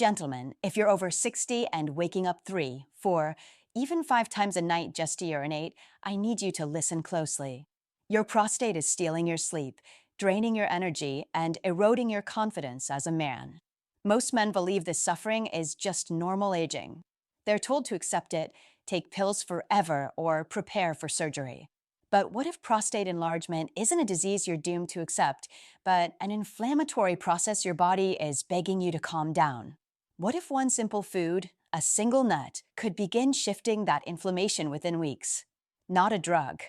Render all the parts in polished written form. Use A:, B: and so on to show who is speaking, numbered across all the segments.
A: Gentlemen, if you're over 60 and waking up 3, 4, even 5 times a night just to urinate, I need you to listen closely. Your prostate is stealing your sleep, draining your energy, and eroding your confidence as a man. Most men believe this suffering is just normal aging. They're told to accept it, take pills forever, or prepare for surgery. But what if prostate enlargement isn't a disease you're doomed to accept, but an inflammatory process your body is begging you to calm down? What if one simple food, a single nut, could begin shifting that inflammation within weeks? Not a drug,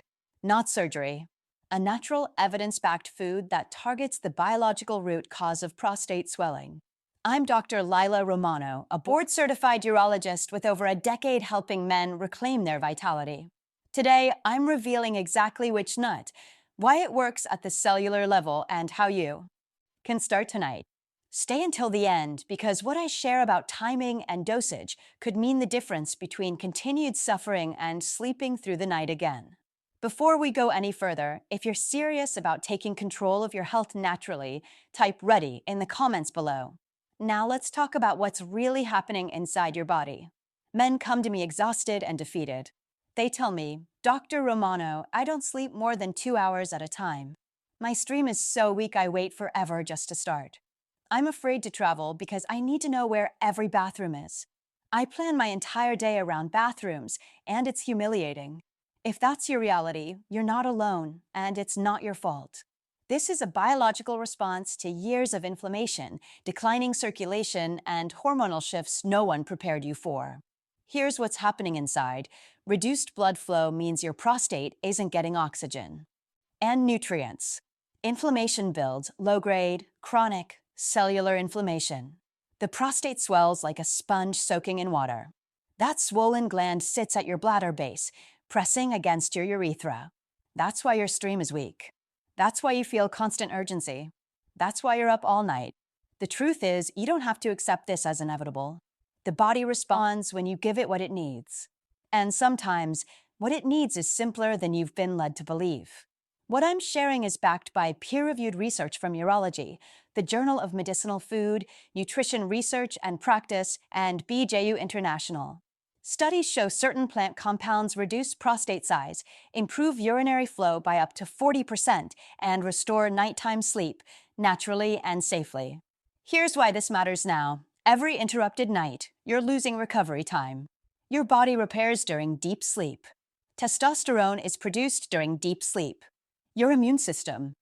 A: not surgery. A natural, evidence-backed food that targets the biological root cause of prostate swelling. I'm Dr. Lila Romano, a board-certified urologist with over a decade helping men reclaim their vitality. Today, I'm revealing exactly which nut, why it works at the cellular level, and how you can start tonight. Stay until the end, because what I share about timing and dosage could mean the difference between continued suffering and sleeping through the night again. Before we go any further, if you're serious about taking control of your health naturally, type "ready" in the comments below. Now let's talk about what's really happening inside your body. Men come to me exhausted and defeated. They tell me, "Dr. Romano, I don't sleep more than 2 hours at a time. My stream is so weak I wait forever just to start. I'm afraid to travel because I need to know where every bathroom is. I plan my entire day around bathrooms, and it's humiliating." If that's your reality, you're not alone, and it's not your fault. This is a biological response to years of inflammation, declining circulation, and hormonal shifts no one prepared you for. Here's what's happening inside. Reduced blood flow means your prostate isn't getting oxygen. And nutrients. Inflammation builds low-grade, chronic, cellular inflammation. The prostate swells like a sponge soaking in water. That swollen gland sits at your bladder base, pressing against your urethra. That's why your stream is weak. That's why you feel constant urgency. That's why you're up all night. The truth is, you don't have to accept this as inevitable. The body responds when you give it what it needs. And sometimes, what it needs is simpler than you've been led to believe. What I'm sharing is backed by peer-reviewed research from Urology, the Journal of Medicinal Food, Nutrition Research and Practice, and BJU International. Studies show certain plant compounds reduce prostate size, improve urinary flow by up to 40%, and restore nighttime sleep, naturally and safely. Here's why this matters now. Every interrupted night, you're losing recovery time. Your body repairs during deep sleep. Testosterone is produced during deep sleep. Your immune system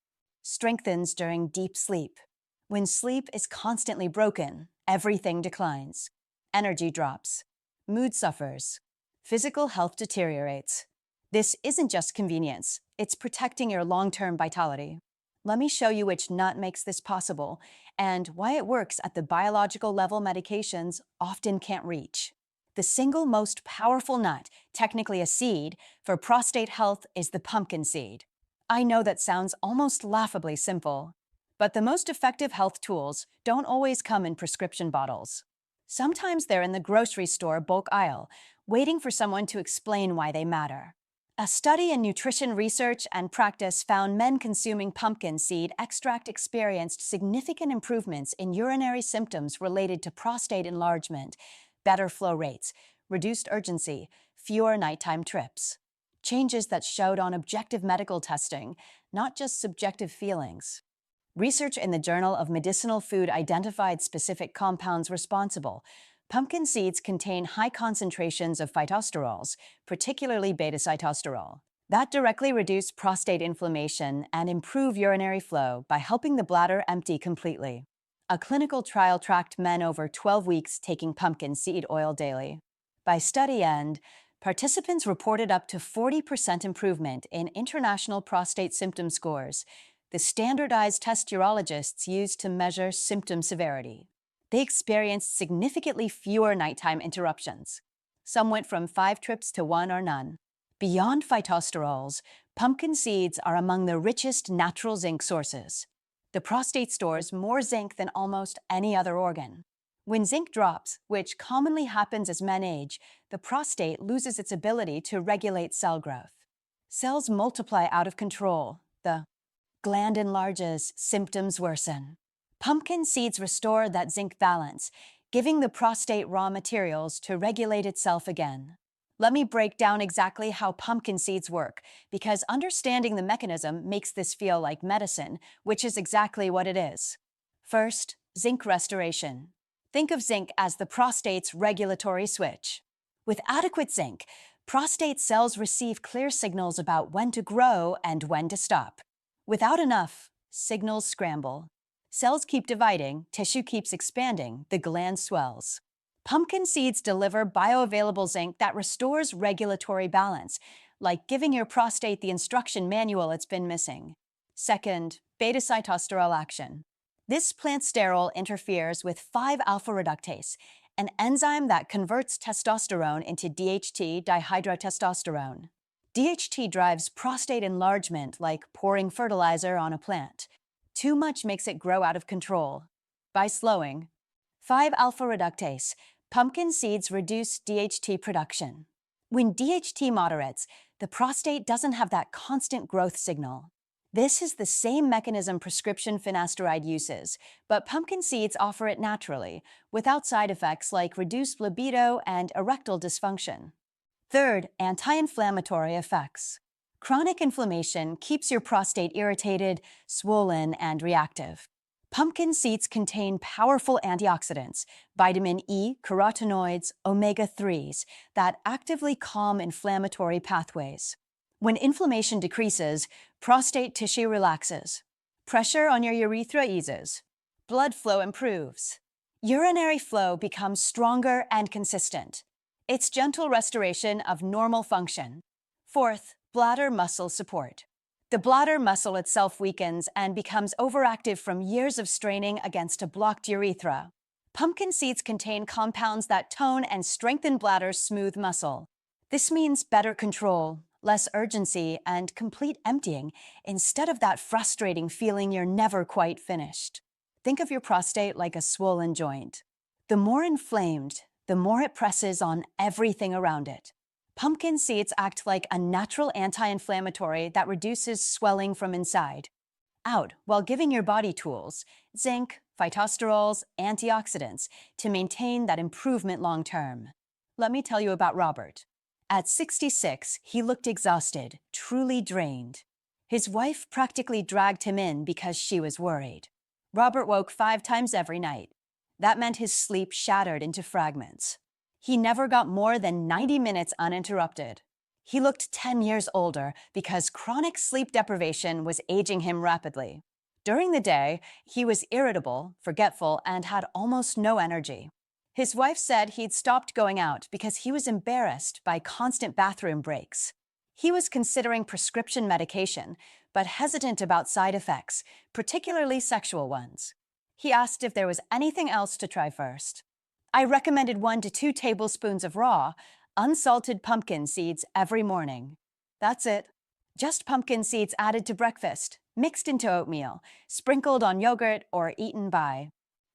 A: strengthens during deep sleep. When sleep is constantly broken, everything declines. Energy drops. Mood suffers. Physical health deteriorates. This isn't just convenience, it's protecting your long-term vitality. Let me show you which nut makes this possible and why it works at the biological level medications often can't reach. The single most powerful nut, technically a seed, for prostate health is the pumpkin seed. I know that sounds almost laughably simple, but the most effective health tools don't always come in prescription bottles. Sometimes they're in the grocery store bulk aisle, waiting for someone to explain why they matter. A study in Nutrition Research and Practice found men consuming pumpkin seed extract experienced significant improvements in urinary symptoms related to prostate enlargement, better flow rates, reduced urgency, fewer nighttime trips. Changes that showed on objective medical testing, not just subjective feelings. Research in the Journal of Medicinal Food identified specific compounds responsible. Pumpkin seeds contain high concentrations of phytosterols, particularly beta-sitosterol, that directly reduce prostate inflammation and improve urinary flow by helping the bladder empty completely. A clinical trial tracked men over 12 weeks taking pumpkin seed oil daily. By study end, participants reported up to 40% improvement in international prostate symptom scores, the standardized test urologists use to measure symptom severity. They experienced significantly fewer nighttime interruptions. Some went from 5 trips to 1 or none. Beyond phytosterols, pumpkin seeds are among the richest natural zinc sources. The prostate stores more zinc than almost any other organ. When zinc drops, which commonly happens as men age, the prostate loses its ability to regulate cell growth. Cells multiply out of control. The gland enlarges, symptoms worsen. Pumpkin seeds restore that zinc balance, giving the prostate raw materials to regulate itself again. Let me break down exactly how pumpkin seeds work, because understanding the mechanism makes this feel like medicine, which is exactly what it is. First, zinc restoration. Think of zinc as the prostate's regulatory switch. With adequate zinc, prostate cells receive clear signals about when to grow and when to stop. Without enough, signals scramble. Cells keep dividing, tissue keeps expanding, the gland swells. Pumpkin seeds deliver bioavailable zinc that restores regulatory balance, like giving your prostate the instruction manual it's been missing. Second, beta-sitosterol action. This plant sterol interferes with 5-alpha reductase, an enzyme that converts testosterone into DHT dihydrotestosterone. DHT drives prostate enlargement like pouring fertilizer on a plant. Too much makes it grow out of control. By slowing 5-alpha reductase, pumpkin seeds reduce DHT production. When DHT moderates, the prostate doesn't have that constant growth signal. This is the same mechanism prescription finasteride uses, but pumpkin seeds offer it naturally, without side effects like reduced libido and erectile dysfunction. Third, anti-inflammatory effects. Chronic inflammation keeps your prostate irritated, swollen, and reactive. Pumpkin seeds contain powerful antioxidants, vitamin E, carotenoids, omega-3s, that actively calm inflammatory pathways. When inflammation decreases, prostate tissue relaxes. Pressure on your urethra eases. Blood flow improves. Urinary flow becomes stronger and consistent. It's gentle restoration of normal function. Fourth, bladder muscle support. The bladder muscle itself weakens and becomes overactive from years of straining against a blocked urethra. Pumpkin seeds contain compounds that tone and strengthen bladder's smooth muscle. This means better control, less urgency, and complete emptying, instead of that frustrating feeling you're never quite finished. Think of your prostate like a swollen joint. The more inflamed, the more it presses on everything around it. Pumpkin seeds act like a natural anti-inflammatory that reduces swelling from inside out while giving your body tools, zinc, phytosterols, antioxidants, to maintain that improvement long term. Let me tell you about Robert. At 66, he looked exhausted, truly drained. His wife practically dragged him in because she was worried. Robert woke 5 times every night. That meant his sleep shattered into fragments. He never got more than 90 minutes uninterrupted. He looked 10 years older because chronic sleep deprivation was aging him rapidly. During the day, he was irritable, forgetful, and had almost no energy. His wife said he'd stopped going out because he was embarrassed by constant bathroom breaks. He was considering prescription medication, but hesitant about side effects, particularly sexual ones. He asked if there was anything else to try first. I recommended 1 to 2 tablespoons of raw, unsalted pumpkin seeds every morning. That's it. Just pumpkin seeds added to breakfast, mixed into oatmeal, sprinkled on yogurt, or eaten by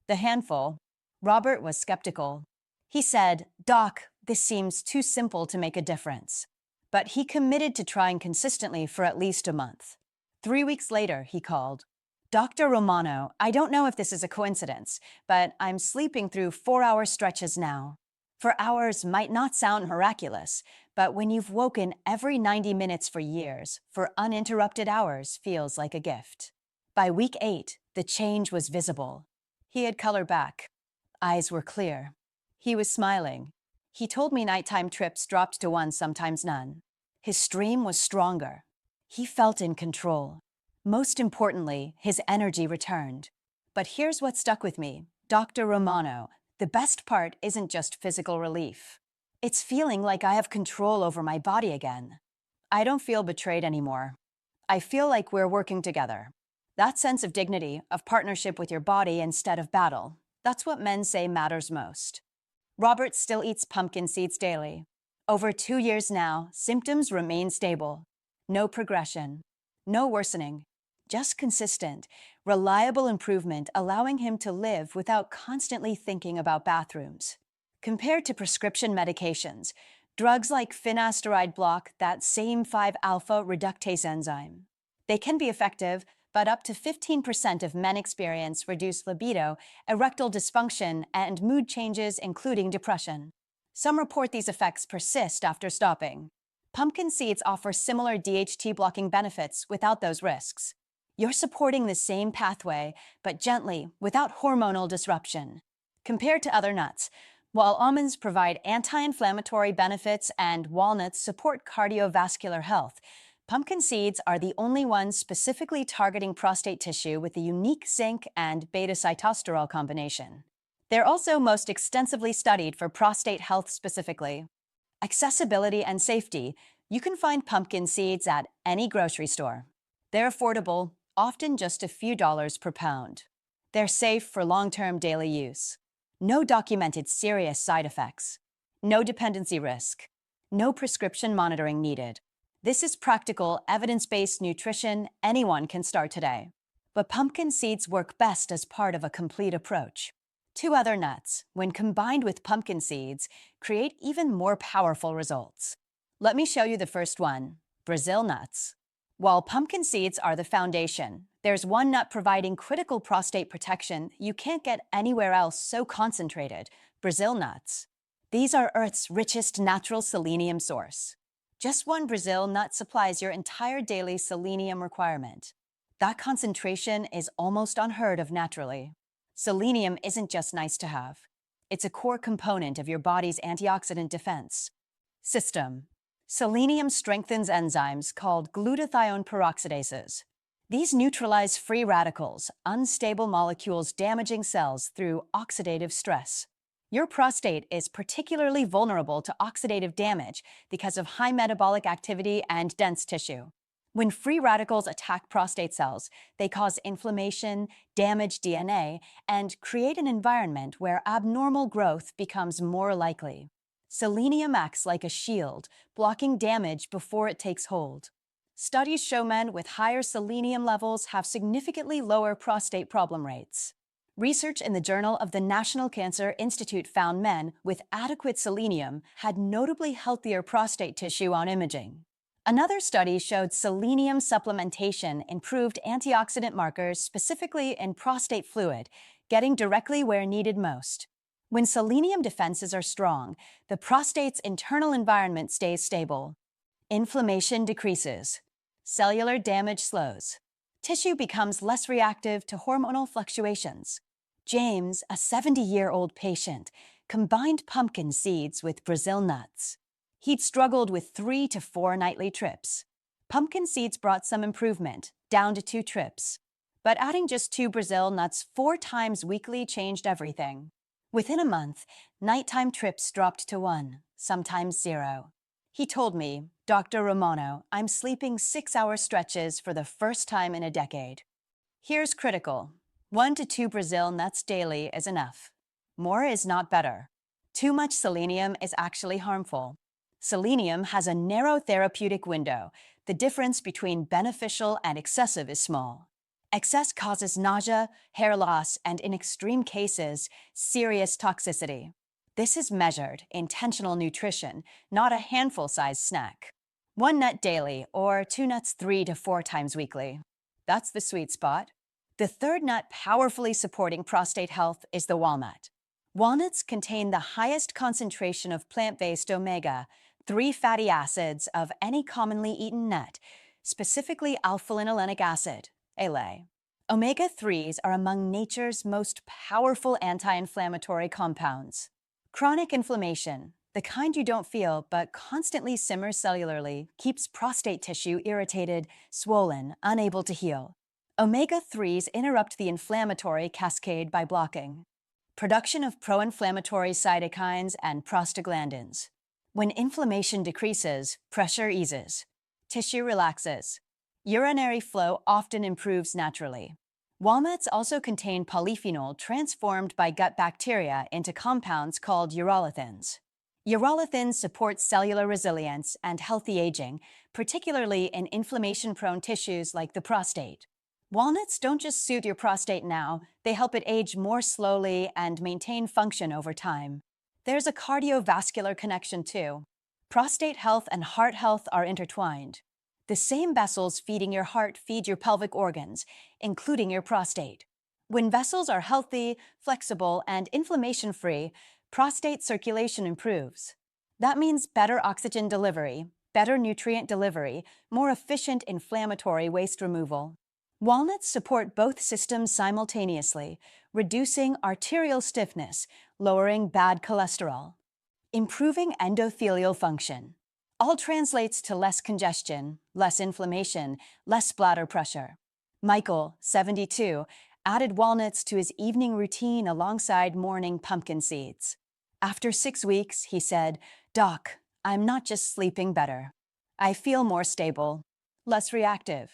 A: the handful. Robert was skeptical. He said, "Doc, this seems too simple to make a difference." But he committed to trying consistently for at least a month. 3 weeks later, he called. "Dr. Romano, I don't know if this is a coincidence, but I'm sleeping through 4-hour stretches now." For hours might not sound miraculous, but when you've woken every 90 minutes for years, for uninterrupted hours feels like a gift. By week 8, the change was visible. He had color back. Eyes were clear. He was smiling. He told me nighttime trips dropped to 1, sometimes none. His stream was stronger. He felt in control. Most importantly, his energy returned. But here's what stuck with me. Dr. Romano, the best part isn't just physical relief. It's feeling like I have control over my body again. I don't feel betrayed anymore. I feel like we're working together. That sense of dignity, of partnership with your body instead of battle, that's what men say matters most. Robert still eats pumpkin seeds daily. Over 2 years now, symptoms remain stable. No progression. No worsening. Just consistent, reliable improvement, allowing him to live without constantly thinking about bathrooms. Compared to prescription medications, drugs like finasteride block that same 5-alpha reductase enzyme. They can be effective, but up to 15% of men experience reduced libido, erectile dysfunction, and mood changes, including depression. Some report these effects persist after stopping. Pumpkin seeds offer similar DHT-blocking benefits without those risks. You're supporting the same pathway, but gently, without hormonal disruption. Compared to other nuts, while almonds provide anti-inflammatory benefits and walnuts support cardiovascular health, pumpkin seeds are the only ones specifically targeting prostate tissue with the unique zinc and beta-sitosterol combination. They're also most extensively studied for prostate health specifically. Accessibility and safety. You can find pumpkin seeds at any grocery store. They're affordable, often just a few dollars per pound. They're safe for long-term daily use. No documented serious side effects. No dependency risk. No prescription monitoring needed. This is practical, evidence-based nutrition anyone can start today. But pumpkin seeds work best as part of a complete approach. Two other nuts, when combined with pumpkin seeds, create even more powerful results. Let me show you the first one, Brazil nuts. While pumpkin seeds are the foundation, there's one nut providing critical prostate protection you can't get anywhere else so concentrated, Brazil nuts. These are Earth's richest natural selenium source. Just one Brazil nut supplies your entire daily selenium requirement. That concentration is almost unheard of naturally. Selenium isn't just nice to have. It's a core component of your body's antioxidant defense system. Selenium strengthens enzymes called glutathione peroxidases. These neutralize free radicals, unstable molecules damaging cells through oxidative stress. Your prostate is particularly vulnerable to oxidative damage because of high metabolic activity and dense tissue. When free radicals attack prostate cells, they cause inflammation, damage DNA, and create an environment where abnormal growth becomes more likely. Selenium acts like a shield, blocking damage before it takes hold. Studies show men with higher selenium levels have significantly lower prostate problem rates. Research in the Journal of the National Cancer Institute found men with adequate selenium had notably healthier prostate tissue on imaging. Another study showed selenium supplementation improved antioxidant markers specifically in prostate fluid, getting directly where needed most. When selenium defenses are strong, the prostate's internal environment stays stable. Inflammation decreases. Cellular damage slows. Tissue becomes less reactive to hormonal fluctuations. James, a 70-year-old patient, combined pumpkin seeds with Brazil nuts. He'd struggled with 3 to 4 nightly trips. Pumpkin seeds brought some improvement, down to 2 trips. But adding just 2 Brazil nuts 4 times weekly changed everything. Within a month, nighttime trips dropped to 1, sometimes 0. He told me, "Dr. Romano, I'm sleeping 6-hour stretches for the first time in a decade." Here's critical. 1 to 2 Brazil nuts daily is enough. More is not better. Too much selenium is actually harmful. Selenium has a narrow therapeutic window. The difference between beneficial and excessive is small. Excess causes nausea, hair loss, and in extreme cases, serious toxicity. This is measured, intentional nutrition, not a handful-sized snack. 1 nut daily or 2 nuts 3 to 4 times weekly. That's the sweet spot. The third nut powerfully supporting prostate health is the walnut. Walnuts contain the highest concentration of plant-based omega-3 fatty acids of any commonly eaten nut, specifically alpha-linolenic acid, ALA. Omega-3s are among nature's most powerful anti-inflammatory compounds. Chronic inflammation, the kind you don't feel but constantly simmers cellularly, keeps prostate tissue irritated, swollen, unable to heal. Omega-3s interrupt the inflammatory cascade by blocking production of pro-inflammatory cytokines and prostaglandins. When inflammation decreases, pressure eases. Tissue relaxes. Urinary flow often improves naturally. Walnuts also contain polyphenol transformed by gut bacteria into compounds called urolithins. Urolithins support cellular resilience and healthy aging, particularly in inflammation-prone tissues like the prostate. Walnuts don't just soothe your prostate now, they help it age more slowly and maintain function over time. There's a cardiovascular connection too. Prostate health and heart health are intertwined. The same vessels feeding your heart feed your pelvic organs, including your prostate. When vessels are healthy, flexible, and inflammation-free, prostate circulation improves. That means better oxygen delivery, better nutrient delivery, more efficient inflammatory waste removal. Walnuts support both systems simultaneously, reducing arterial stiffness, lowering bad cholesterol, improving endothelial function. All translates to less congestion, less inflammation, less bladder pressure. Michael, 72, added walnuts to his evening routine alongside morning pumpkin seeds. After 6 weeks, he said, "Doc, I'm not just sleeping better. I feel more stable, less reactive,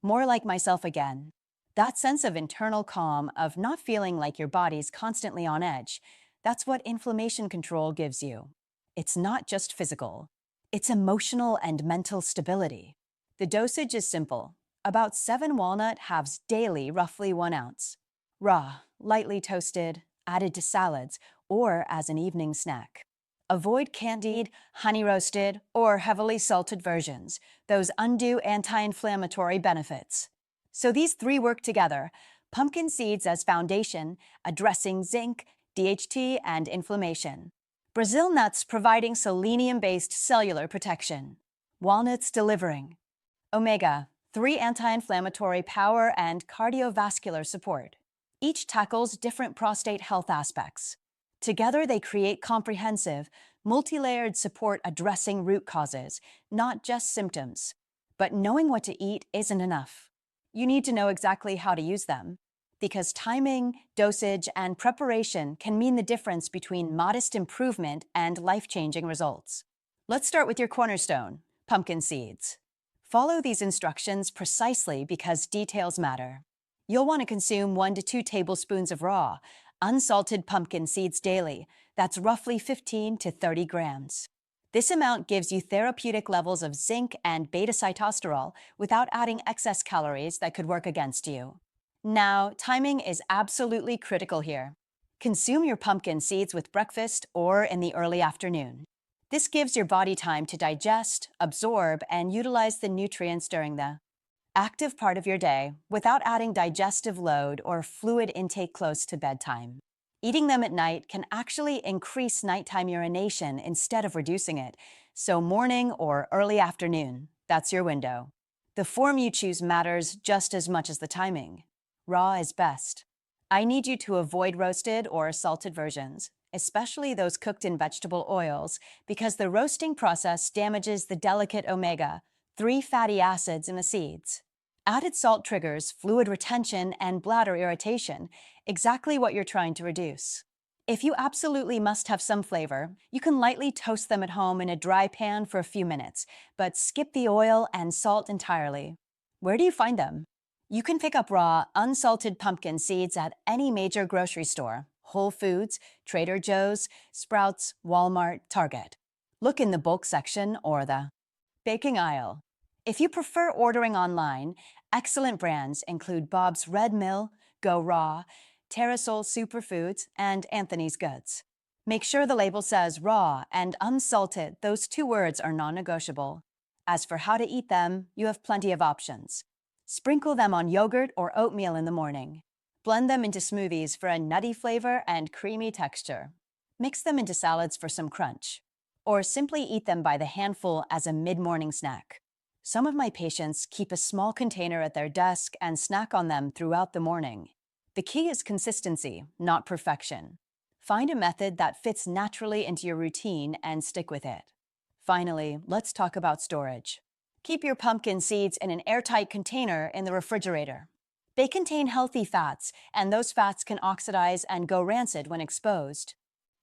A: more like myself again." That sense of internal calm, of not feeling like your body's constantly on edge, that's what inflammation control gives you. It's not just physical. It's emotional and mental stability. The dosage is simple. About 7 walnut halves daily, roughly 1 ounce. Raw, lightly toasted, added to salads, or as an evening snack. Avoid candied, honey-roasted, or heavily salted versions. Those undo anti-inflammatory benefits. So these 3 work together. Pumpkin seeds as foundation, addressing zinc, DHT, and inflammation. Brazil nuts providing selenium-based cellular protection. Walnuts delivering omega-3 anti-inflammatory power and cardiovascular support. Each tackles different prostate health aspects. Together they create comprehensive, multi-layered support addressing root causes, not just symptoms. But knowing what to eat isn't enough. You need to know exactly how to use them, because timing, dosage, and preparation can mean the difference between modest improvement and life-changing results. Let's start with your cornerstone, pumpkin seeds. Follow these instructions precisely because details matter. You'll want to consume 1 to 2 tablespoons of raw, unsalted pumpkin seeds daily. That's roughly 15 to 30 grams. This amount gives you therapeutic levels of zinc and beta-sitosterol without adding excess calories that could work against you. Now, timing is absolutely critical here. Consume your pumpkin seeds with breakfast or in the early afternoon. This gives your body time to digest, absorb, and utilize the nutrients during the active part of your day without adding digestive load or fluid intake close to bedtime. Eating them at night can actually increase nighttime urination instead of reducing it, so morning or early afternoon, that's your window. The form you choose matters just as much as the timing. Raw is best. I need you to avoid roasted or salted versions, especially those cooked in vegetable oils, because the roasting process damages the delicate omega-3 fatty acids in the seeds. Added salt triggers fluid retention and bladder irritation, exactly what you're trying to reduce. If you absolutely must have some flavor, you can lightly toast them at home in a dry pan for a few minutes, but skip the oil and salt entirely. Where do you find them? You can pick up raw, unsalted pumpkin seeds at any major grocery store: Whole Foods, Trader Joe's, Sprouts, Walmart, Target. Look in the bulk section or the baking aisle. If you prefer ordering online, excellent brands include Bob's Red Mill, Go Raw, Terrasol Superfoods, and Anthony's Goods. Make sure the label says raw and unsalted. Those 2 words are non-negotiable. As for how to eat them, you have plenty of options. Sprinkle them on yogurt or oatmeal in the morning. Blend them into smoothies for a nutty flavor and creamy texture. Mix them into salads for some crunch. Or simply eat them by the handful as a mid-morning snack. Some of my patients keep a small container at their desk and snack on them throughout the morning. The key is consistency, not perfection. Find a method that fits naturally into your routine and stick with it. Finally, let's talk about storage. Keep your pumpkin seeds in an airtight container in the refrigerator. They contain healthy fats, and those fats can oxidize and go rancid when exposed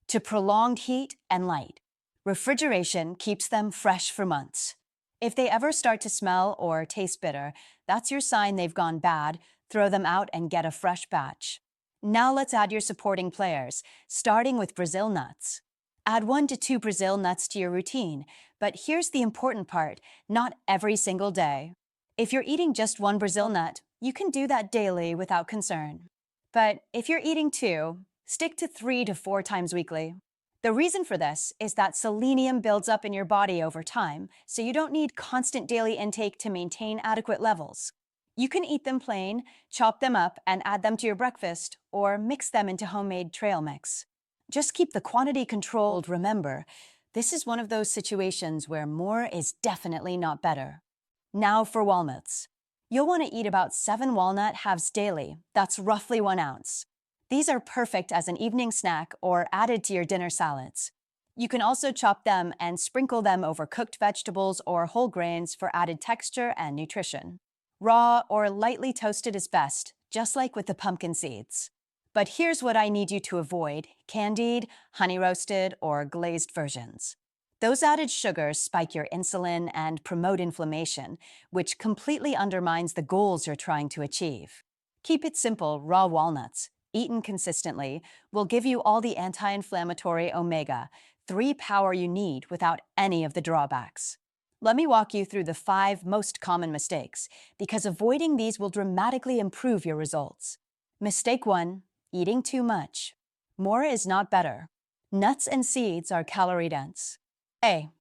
A: to prolonged heat and light. Refrigeration keeps them fresh for months. If they ever start to smell or taste bitter, that's your sign they've gone bad. Throw them out and get a fresh batch. Now let's add your supporting players, starting with Brazil nuts. Add 1 to 2 Brazil nuts to your routine, but here's the important part: not every single day. If you're eating just 1 Brazil nut, you can do that daily without concern. But if you're eating 2, stick to 3 to 4 times weekly. The reason for this is that selenium builds up in your body over time, so you don't need constant daily intake to maintain adequate levels. You can eat them plain, chop them up, and add them to your breakfast, or mix them into homemade trail mix. Just keep the quantity controlled, remember. This is one of those situations where more is definitely not better. Now for walnuts. You'll want to eat about 7 walnut halves daily. That's roughly 1 ounce. These are perfect as an evening snack or added to your dinner salads. You can also chop them and sprinkle them over cooked vegetables or whole grains for added texture and nutrition. Raw or lightly toasted is best, just like with the pumpkin seeds. But here's what I need you to avoid: candied, honey roasted, or glazed versions. Those added sugars spike your insulin and promote inflammation, which completely undermines the goals you're trying to achieve. Keep it simple: raw walnuts, eaten consistently, will give you all the anti-inflammatory omega-3 power you need without any of the drawbacks. Let me walk you through the 5 most common mistakes, because avoiding these will dramatically improve your results. Mistake 1: eating too much. More is not better. Nuts and seeds are calorie-dense. A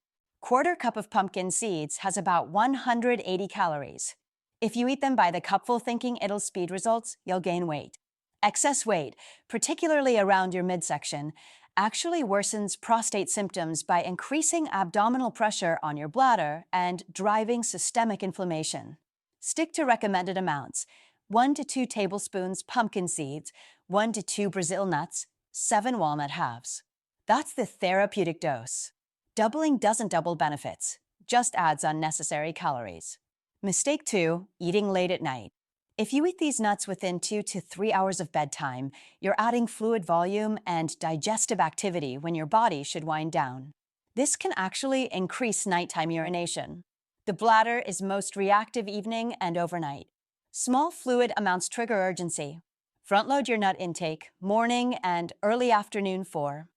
A: quarter cup of pumpkin seeds has about 180 calories. If you eat them by the cupful thinking it'll speed results, you'll gain weight. Excess weight, particularly around your midsection, actually worsens prostate symptoms by increasing abdominal pressure on your bladder and driving systemic inflammation. Stick to recommended amounts: 1 to 2 tablespoons pumpkin seeds, 1 to 2 Brazil nuts, 7 walnut halves. That's the therapeutic dose. Doubling doesn't double benefits, just adds unnecessary calories. Mistake 2: eating late at night. If you eat these nuts within 2 to 3 hours of bedtime, you're adding fluid volume and digestive activity when your body should wind down. This can actually increase nighttime urination. The bladder is most reactive evening and overnight. Small fluid amounts trigger urgency. Front-load your nut intake, morning and early afternoon for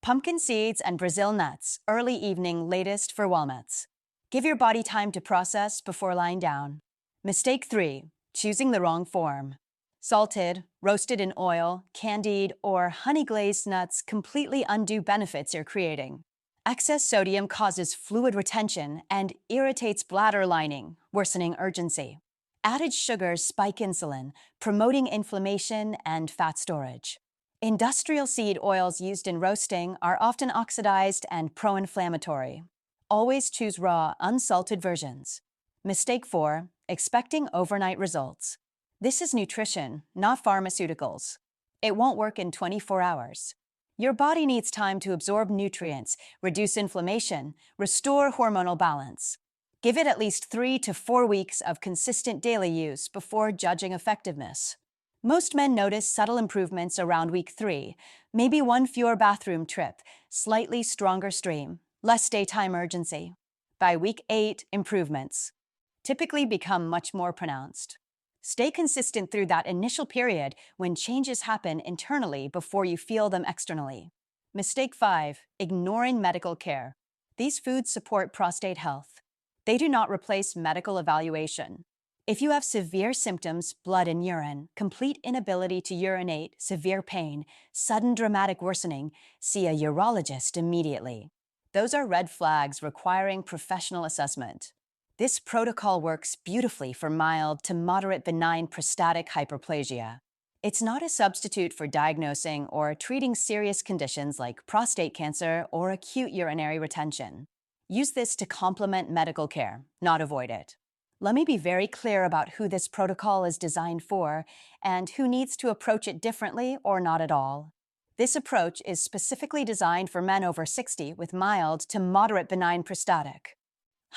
A: pumpkin seeds and Brazil nuts, early evening, latest for walnuts. Give your body time to process before lying down. Mistake 3: choosing the wrong form. Salted, roasted in oil, candied, or honey-glazed nuts completely undo benefits you're creating. Excess sodium causes fluid retention and irritates bladder lining, worsening urgency. Added sugars spike insulin, promoting inflammation and fat storage. Industrial seed oils used in roasting are often oxidized and pro-inflammatory. Always choose raw, unsalted versions. Mistake 4: expecting overnight results. This is nutrition, not pharmaceuticals. It won't work in 24 hours. Your body needs time to absorb nutrients, reduce inflammation, restore hormonal balance. Give it at least 3 to 4 weeks of consistent daily use before judging effectiveness. Most men notice subtle improvements around week 3, maybe 1 fewer bathroom trip, slightly stronger stream, less daytime urgency. By week 8, improvements typically become much more pronounced. Stay consistent through that initial period when changes happen internally before you feel them externally. Mistake 5: ignoring medical care. These foods support prostate health. They do not replace medical evaluation. If you have severe symptoms, blood in urine, complete inability to urinate, severe pain, sudden dramatic worsening, see a urologist immediately. Those are red flags requiring professional assessment. This protocol works beautifully for mild to moderate benign prostatic hyperplasia. It's not a substitute for diagnosing or treating serious conditions like prostate cancer or acute urinary retention. Use this to complement medical care, not avoid it. Let me be very clear about who this protocol is designed for and who needs to approach it differently or not at all. This approach is specifically designed for men over 60 with mild to moderate benign prostatic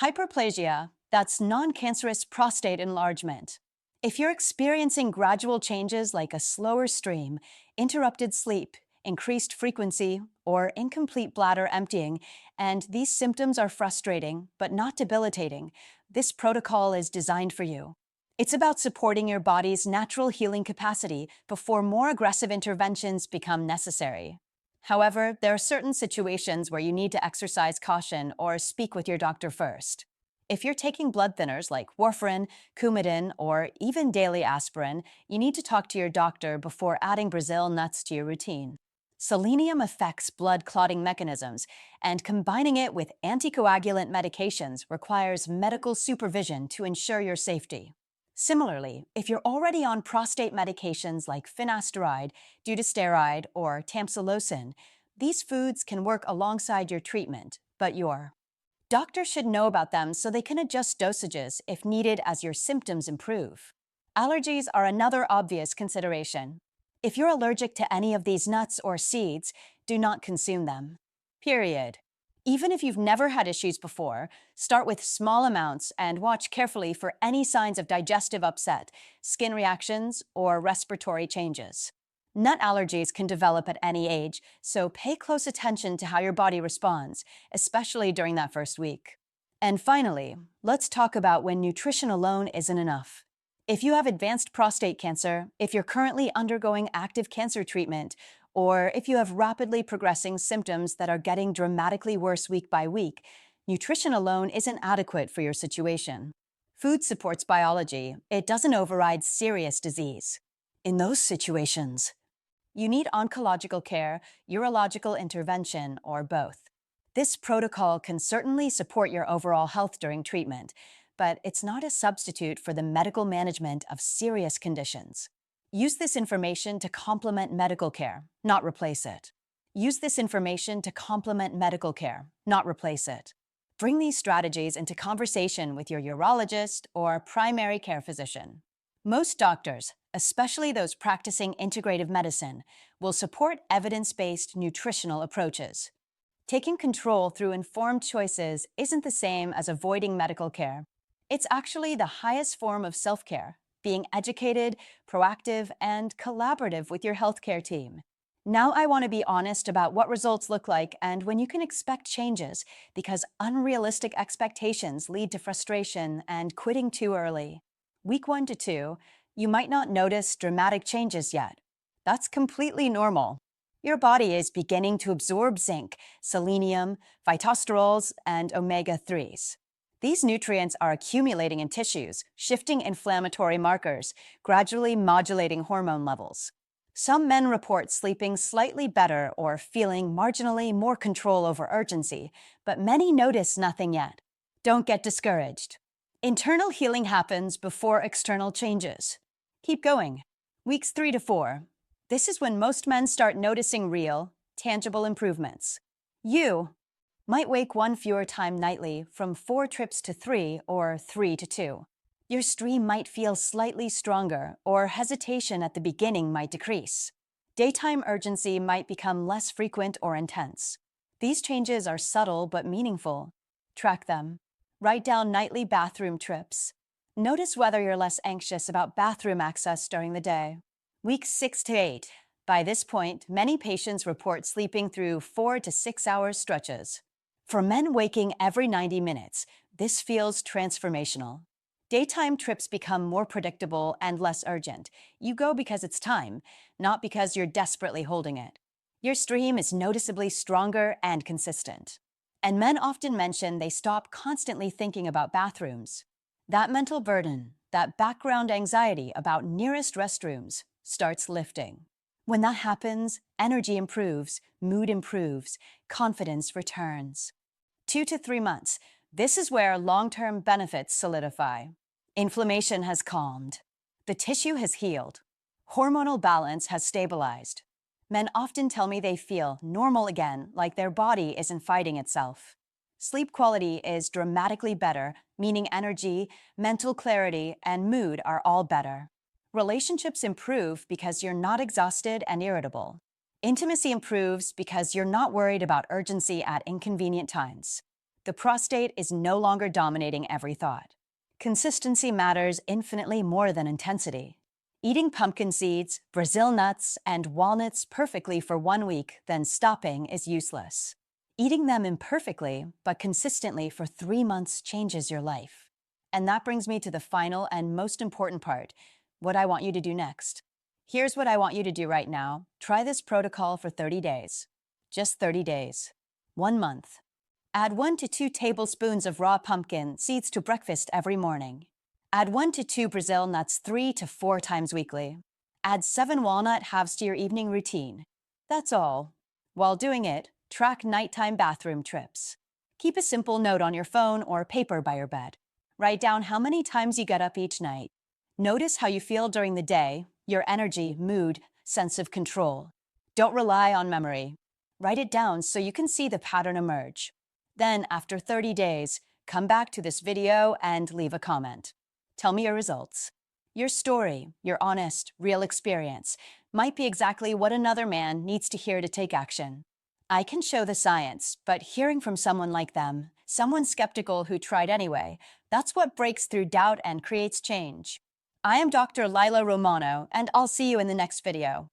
A: hyperplasia, that's non-cancerous prostate enlargement. If you're experiencing gradual changes like a slower stream, interrupted sleep, increased frequency, or incomplete bladder emptying, and these symptoms are frustrating but not debilitating, this protocol is designed for you. It's about supporting your body's natural healing capacity before more aggressive interventions become necessary. However, there are certain situations where you need to exercise caution or speak with your doctor first. If you're taking blood thinners like warfarin, Coumadin, or even daily aspirin, you need to talk to your doctor before adding Brazil nuts to your routine. Selenium affects blood clotting mechanisms, and combining it with anticoagulant medications requires medical supervision to ensure your safety. Similarly, if you're already on prostate medications like finasteride, dutasteride, or tamsulosin, these foods can work alongside your treatment, but your doctor should know about them so they can adjust dosages if needed as your symptoms improve. Allergies are another obvious consideration. If you're allergic to any of these nuts or seeds, do not consume them. Period. Even if you've never had issues before, start with small amounts and watch carefully for any signs of digestive upset, skin reactions, or respiratory changes. Nut allergies can develop at any age, so pay close attention to how your body responds, especially during that first week. And finally, let's talk about when nutrition alone isn't enough. If you have advanced prostate cancer, if you're currently undergoing active cancer treatment, or if you have rapidly progressing symptoms that are getting dramatically worse week by week, nutrition alone isn't adequate for your situation. Food supports biology, it doesn't override serious disease. In those situations, you need oncological care, urological intervention, or both. This protocol can certainly support your overall health during treatment, but it's not a substitute for the medical management of serious conditions. Use this information to complement medical care, not replace it. Use this information to complement medical care, not replace it. Bring these strategies into conversation with your urologist or primary care physician. Most doctors, especially those practicing integrative medicine, will support evidence-based nutritional approaches. Taking control through informed choices isn't the same as avoiding medical care. It's actually the highest form of self-care, being educated, proactive, and collaborative with your healthcare team. Now I want to be honest about what results look like and when you can expect changes, because unrealistic expectations lead to frustration and quitting too early. Week 1 to 2, you might not notice dramatic changes yet. That's completely normal. Your body is beginning to absorb zinc, selenium, phytosterols, and omega-3s. These nutrients are accumulating in tissues, shifting inflammatory markers, gradually modulating hormone levels. Some men report sleeping slightly better or feeling marginally more control over urgency, but many notice nothing yet. Don't get discouraged. Internal healing happens before external changes. Keep going. Weeks 3 to 4. This is when most men start noticing real, tangible improvements. You might wake one fewer time nightly from 4 trips to 3 or 3 to 2. Your stream might feel slightly stronger, or hesitation at the beginning might decrease. Daytime urgency might become less frequent or intense. These changes are subtle but meaningful. Track them. Write down nightly bathroom trips. Notice whether you're less anxious about bathroom access during the day. Weeks 6 to 8. By this point, many patients report sleeping through 4 to 6 hour stretches. For men waking every 90 minutes, this feels transformational. Daytime trips become more predictable and less urgent. You go because it's time, not because you're desperately holding it. Your stream is noticeably stronger and consistent. And men often mention they stop constantly thinking about bathrooms. That mental burden, that background anxiety about nearest restrooms, starts lifting. When that happens, energy improves, mood improves, confidence returns. 2 to 3 months. This is where long-term benefits solidify. Inflammation has calmed. The tissue has healed. Hormonal balance has stabilized. Men often tell me they feel normal again, like their body isn't fighting itself. Sleep quality is dramatically better, meaning energy, mental clarity, and mood are all better. Relationships improve because you're not exhausted and irritable. Intimacy improves because you're not worried about urgency at inconvenient times. The prostate is no longer dominating every thought. Consistency matters infinitely more than intensity. Eating pumpkin seeds, Brazil nuts, and walnuts perfectly for 1 week, then stopping is useless. Eating them imperfectly, but consistently for 3 months changes your life. And that brings me to the final and most important part, what I want you to do next. Here's what I want you to do right now. Try this protocol for 30 days. Just 30 days. 1 month. Add 1 to 2 tablespoons of raw pumpkin seeds to breakfast every morning. Add 1 to 2 Brazil nuts 3 to 4 times weekly. Add 7 walnut halves to your evening routine. That's all. While doing it, track nighttime bathroom trips. Keep a simple note on your phone or paper by your bed. Write down how many times you get up each night. Notice how you feel during the day, your energy, mood, sense of control. Don't rely on memory. Write it down so you can see the pattern emerge. Then, after 30 days, come back to this video and leave a comment. Tell me your results. Your story, your honest, real experience, might be exactly what another man needs to hear to take action. I can show the science, but hearing from someone like them, someone skeptical who tried anyway, that's what breaks through doubt and creates change. I am Dr. Lila Romano, and I'll see you in the next video.